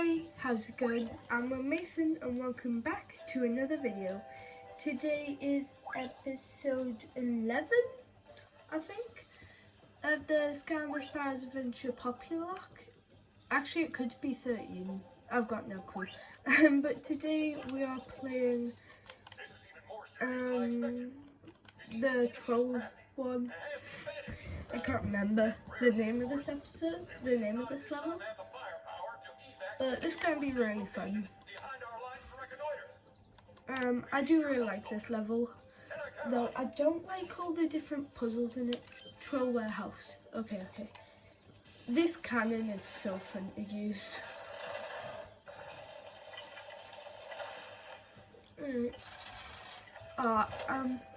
Hi, how's it going? I'm Mason and welcome back to another video. Today is episode 11, I think, of the Scandal Sparrows Adventure Popular Lock. Actually, it could be 13. I've got no clue. But today we are playing the troll one. I can't remember the name of this episode, the name of this level. But this is going to be really fun. I do really like this level, though I don't like all the different puzzles in it. Troll warehouse. Okay. This cannon is so fun to use.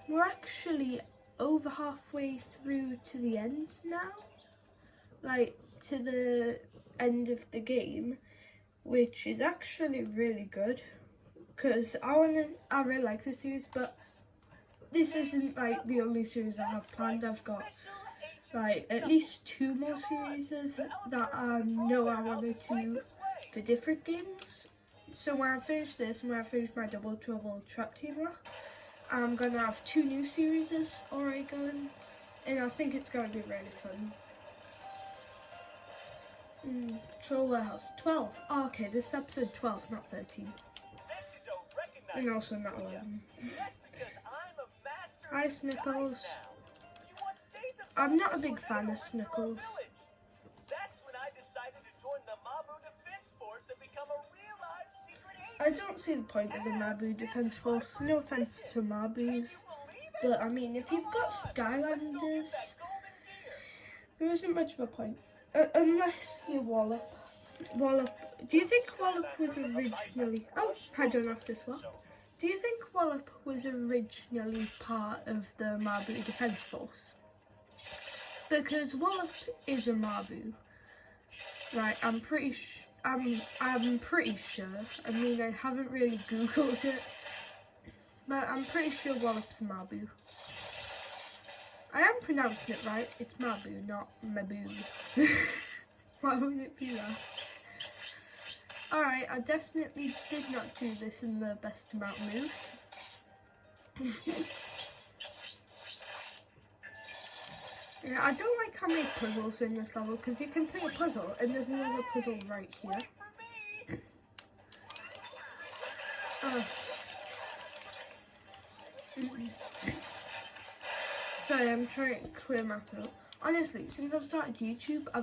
We're actually over halfway through to the end now. Like, to the end of the game, which is actually really good. Because I really like this series, but this isn't like the only series I have planned. I've got like at least 2 more series that I know I want to do for different games. So when I finish this and when I finish my Double Trouble Trap Team Lock, I'm going to have 2 new series already going, and I think it's going to be really fun. Troll Warehouse 12. Oh, okay, this is episode 12, not 13. And also not 11. Hi, Snickles. I'm not a big fan of Snickles. I don't see the point of the Mabu Defense Force. No offense to Mabus, but I mean, if you've got Skylanders, there isn't much of a point. Unless you Wallop. Do you think Wallop was originally... Oh, I don't have to swap. Do you think Wallop was originally part of the Mabu Defense Force? Because Wallop is a Mabu. Like, I'm pretty sure. I mean, I haven't really Googled it, but I'm pretty sure Wallop's a Mabu. I am pronouncing it right. It's Mabu, not Mabu. Why would it be that? Alright, I definitely did not do this in the best amount of moves. Yeah, I don't like how many puzzles are in this level, because you can play a puzzle and there's another puzzle right here. Sorry, I'm trying to clear my throat. Honestly, since I've started YouTube, I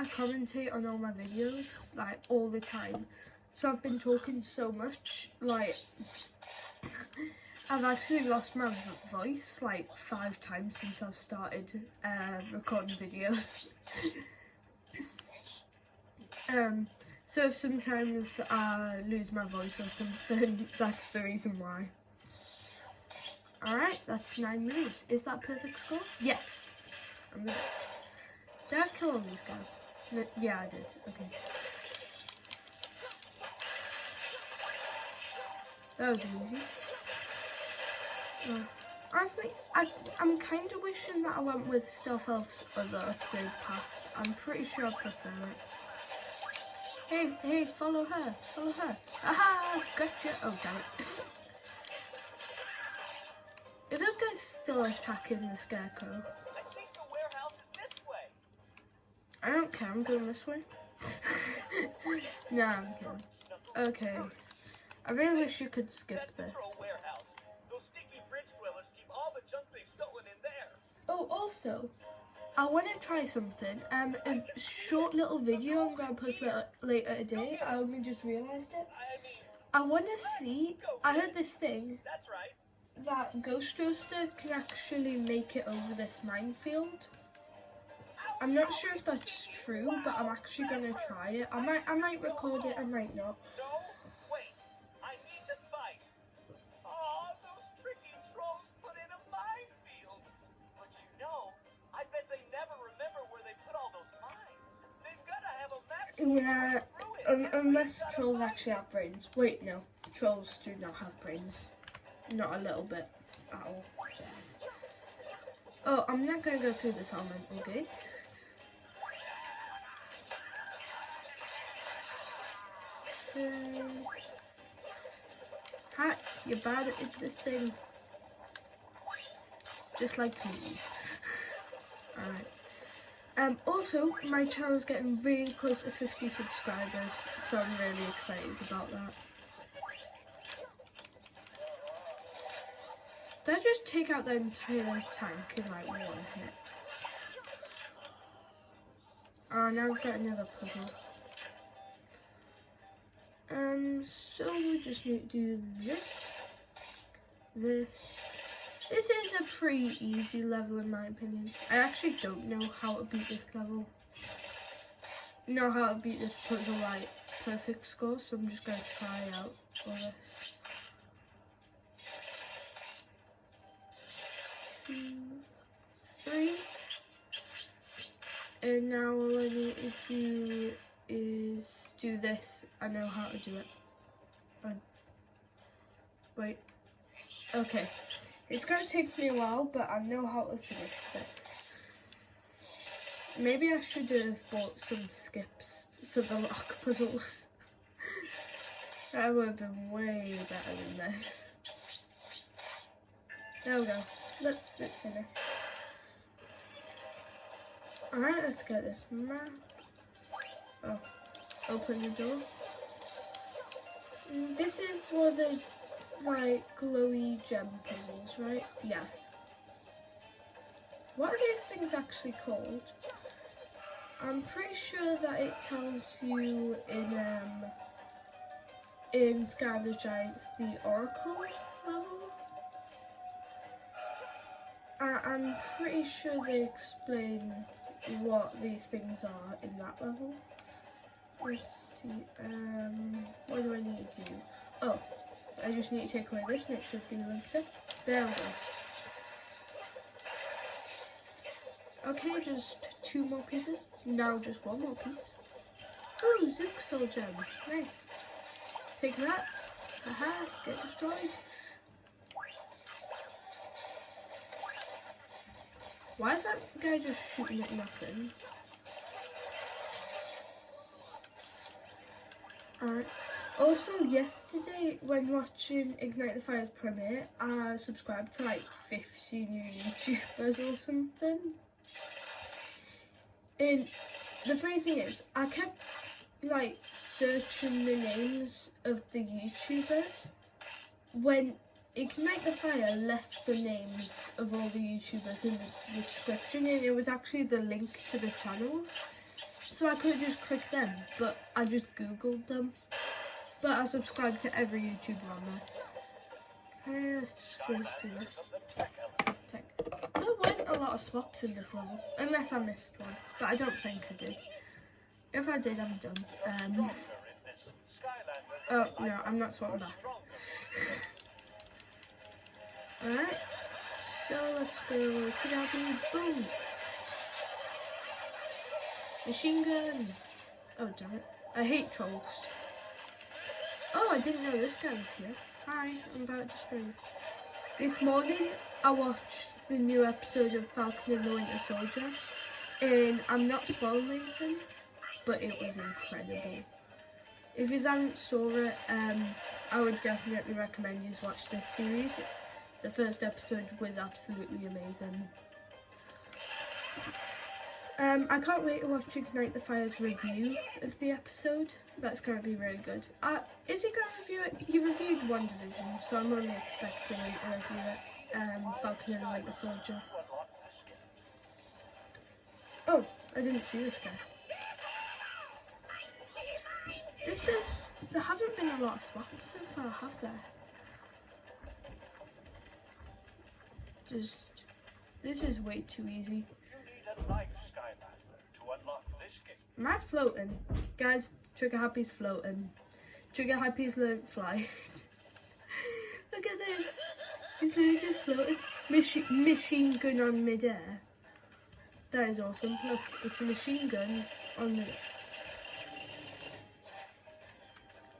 commentate on all my videos, like, all the time. So I've been talking so much, like, I've actually lost my voice, like, 5 times since I've started recording videos. So if sometimes I lose my voice or something, that's the reason why. Alright, that's 9 moves. Is that perfect score? Yes. I'm the best. Did I kill all these guys? No, yeah, I did. Okay. That was easy. Honestly, I'm kind of wishing that I went with Stealth Elf's other upgrade path. I'm pretty sure I prefer it. Hey, follow her. Aha, gotcha. Oh, damn it. Are those guys still attacking the Scarecrow? I think the warehouse is this way. I don't care, I'm going this way. Nah, I'm kidding. Okay. I really wish you could skip this. Those stinky bridge dwellers keep all the junk they've stolen in there. Oh, also, I want to try something. A short little video I'm going to post later today. I only just realised it. I want to see, I heard this thing. That's right. That Ghost Roaster can actually make it over this minefield. I'm not sure if that's true, but I'm actually gonna try it. I might record it, I might not. No, wait. I need to fight. Oh, those tricky trolls put in a minefield. But you know, I bet they never remember where they put all those mines. They've gotta have a map. Yeah, unless trolls actually have brains. Wait, no, trolls do not have brains. Not a little bit at all. Oh, I'm not going to go through this elemental gate. Okay. Hi, you're bad at existing. Just like me. Alright. Also, my channel's getting really close to 50 subscribers, so I'm really excited about that. Did I just take out the entire tank in like one hit? Oh, now we've got another puzzle. So we just need to do this. This is a pretty easy level in my opinion. I actually don't know how to beat this level. Know how to beat this puzzle like perfect score, so I'm just gonna try out all this. 2, 3. And now all I need to do is do this. I know how to do it. Wait. Okay. It's gonna take me a while, but I know how to finish this. Maybe I should have bought some skips for the lock puzzles. That would have been way better than this. There we go. Let's finish. Alright, let's get this map. Oh, open the door. This is one of the like glowy gem puzzles, right? Yeah. What are these things actually called? I'm pretty sure that it tells you in Sky the Giants the Oracle level. I'm pretty sure they explain what these things are in that level. Let's see, what do I need to do? Oh, I just need to take away this and it should be linked up. There we go. Okay, just 2 more pieces. Now just 1 more piece. Oh, Zook Soul Gem. Nice. Take that. Haha, get destroyed. Why is that guy just shooting at nothing? Alright. Also, yesterday when watching Ignite the Fire's premiere, I subscribed to like 50 new YouTubers or something. And the funny thing is, I kept like searching the names of the YouTubers when Ignite the Fire left the names of all the YouTubers in the description, and it was actually the link to the channels. So I could just click them, but I just googled them. But I subscribed to every YouTuber on there. Okay, let's just do this. Tech. There weren't a lot of swaps in this level, unless I missed one, but I don't think I did. If I did, I'm done. Oh no, I'm not swapping back. Alright, so let's go. Boom! Machine gun! Oh damn it. I hate trolls. Oh, I didn't know this guy was here. Hi, I'm about to stream. This morning, I watched the new episode of Falcon and the Winter Soldier, and I'm not spoiling anything, but it was incredible. If you haven't saw it, I would definitely recommend you watch this series. The first episode was absolutely amazing. I can't wait to watch Ignite the Fire's review of the episode. That's going to be really good. Is he going to review it? He reviewed WandaVision, so I'm only expecting him to review it. Falcon and the Winter Soldier. Oh, I didn't see this guy. There haven't been a lot of swaps so far, have there? This is way too easy. Am I floating? Guys, Trigger Happy's floating. Trigger Happy's learned flight. Look at this. He's literally just floating. Machine gun on mid-air. That is awesome. Look, it's a machine gun on mid-air.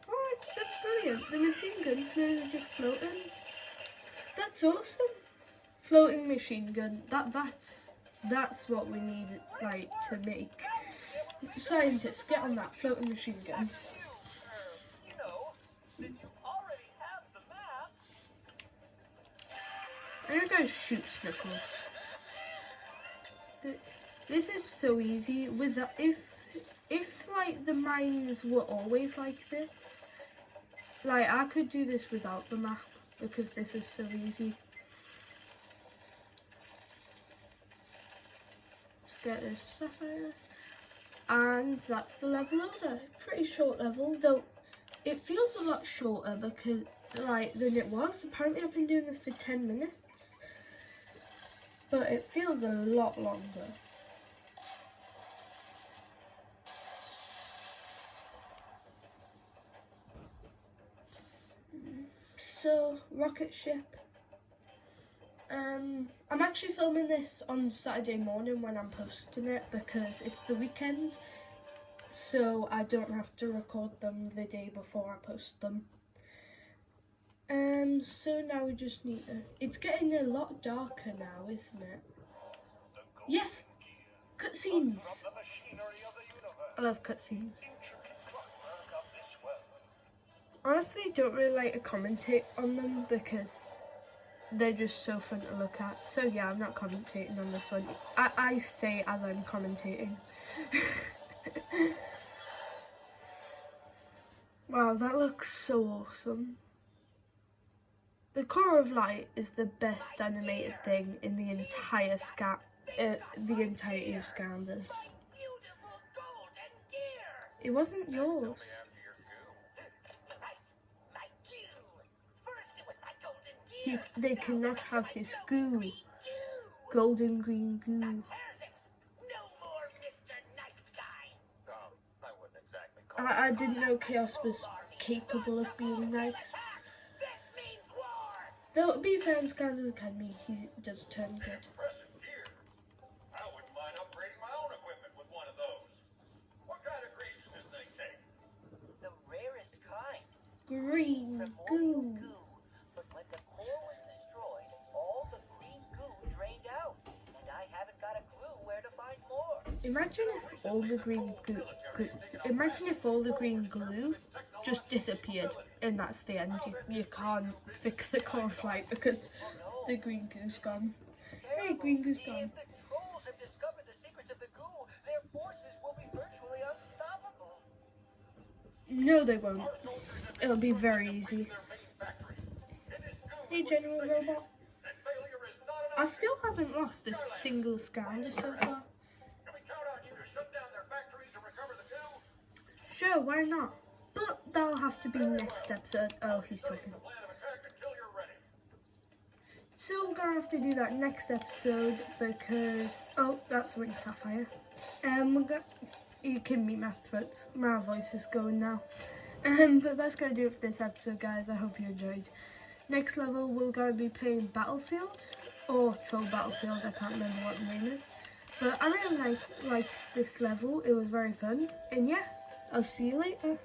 Oh, that's brilliant. The machine gun's literally just floating. That's awesome. Floating machine gun. That's what we need, like, to make. Scientists, get on that floating machine gun. since you already have the map. I'm gonna go shoot Snickles. This is so easy. With the, if like the mines were always like this, like I could do this without the map because this is so easy. Just get this sapphire, and that's the level over. Pretty short level, though. It feels a lot shorter because than it was. Apparently, I've been doing this for 10 minutes, but it feels a lot longer. So, rocket ship. I'm actually filming this on Saturday morning when I'm posting it because it's the weekend, so I don't have to record them the day before I post them. So now we just need to... It's getting a lot darker now, isn't it? Yes! Cutscenes! I love cutscenes. Honestly, don't really like to commentate on them because they're just so fun to look at. So yeah, I'm not commentating on this one. I say as I'm commentating. Wow, that looks so awesome. The Core of Light is the best animated thing in the entire the entirety of Skylanders. It wasn't yours. They cannot have his goo. Golden green goo. I didn't know Chaos was capable of being nice. Though, to be fair, in Skylanders Academy, he does turn good. I wouldn't mind upgrading my own equipment with one of those. What kind of grease does this thing take? The rarest kind. Green goo. But when the core was destroyed, all the green goo drained out, and I haven't got a clue where to find more. Imagine if all the green glue just disappeared, and that's the end. You can't fix the Core of Light because the green goo's gone. Hey, green goo's gone. If the trolls have discovered the secrets of the goo, their forces will be virtually unstoppable. No, they won't. It'll be very easy. Hey, General Robot. I still haven't lost a single Skylander so far. Sure, why not? But that'll have to be next episode. Oh, he's talking. So we're gonna have to do that next episode because that's Ring Sapphire. You can meet my voice is going now. But that's gonna do it for this episode, guys. I hope you enjoyed. Next level, we're gonna be playing Battlefield or Troll Battlefield. I can't remember what the name is. But I really like this level. It was very fun, and yeah, I'll see you later.